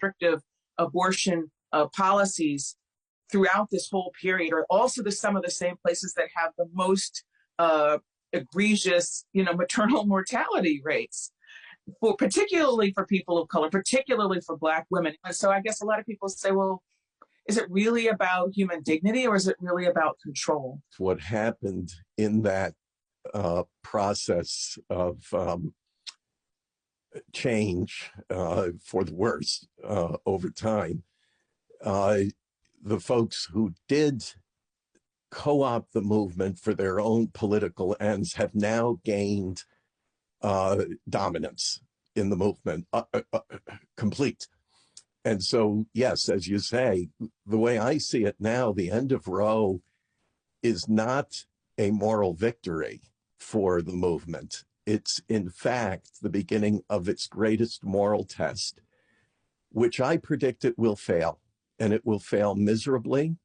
restrictive abortion policies throughout this whole period are also some of the same places that have the most egregious, maternal mortality rates, particularly for people of color, particularly for Black women. And so I guess a lot of people say, well, is it really about human dignity or is it really about control? What happened in that process of change for the worse over time, the folks who did co-opt the movement for their own political ends have now gained dominance in the movement, complete. And so, yes, as you say, the way I see it now, the end of Roe is not a moral victory for the movement. It's, in fact, the beginning of its greatest moral test, which I predict it will fail, and it will fail miserably.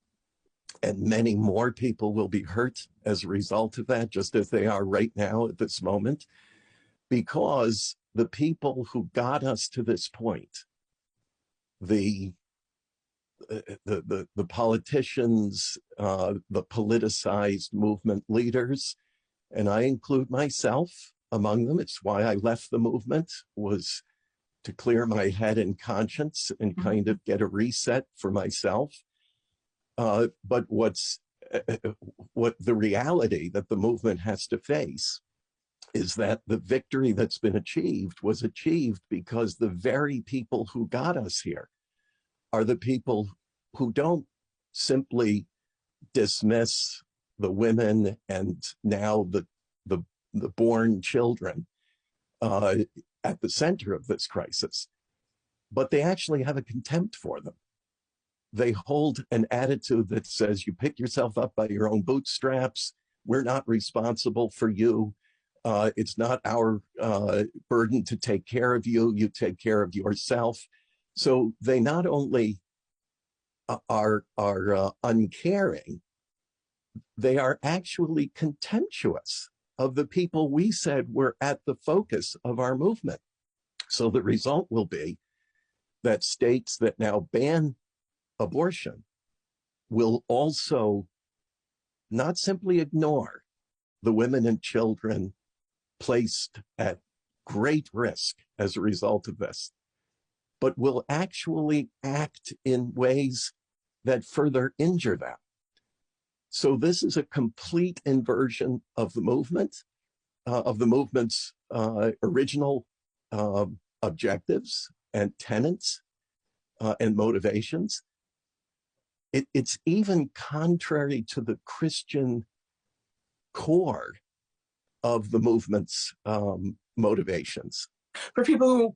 And many more people will be hurt as a result of that, just as they are right now at this moment, because the people who got us to this point, the politicians, the politicized movement leaders, and I include myself among them. It's why I left the movement, was to clear my head and conscience and kind of get a reset for myself. But what the reality that the movement has to face is that the victory that's been achieved was achieved because the very people who got us here are the people who don't simply dismiss the women and now the born children at the center of this crisis, but they actually have a contempt for them. They hold an attitude that says, you pick yourself up by your own bootstraps. We're not responsible for you. It's not our burden to take care of you. You take care of yourself. So they not only are uncaring, they are actually contemptuous of the people we said were at the focus of our movement. So the result will be that states that now ban abortion will also not simply ignore the women and children placed at great risk as a result of this, but will actually act in ways that further injure them. So this is a complete inversion of the movement, of the movement's original objectives and tenets and motivations. It's even contrary to the Christian core of the movement's motivations. For people who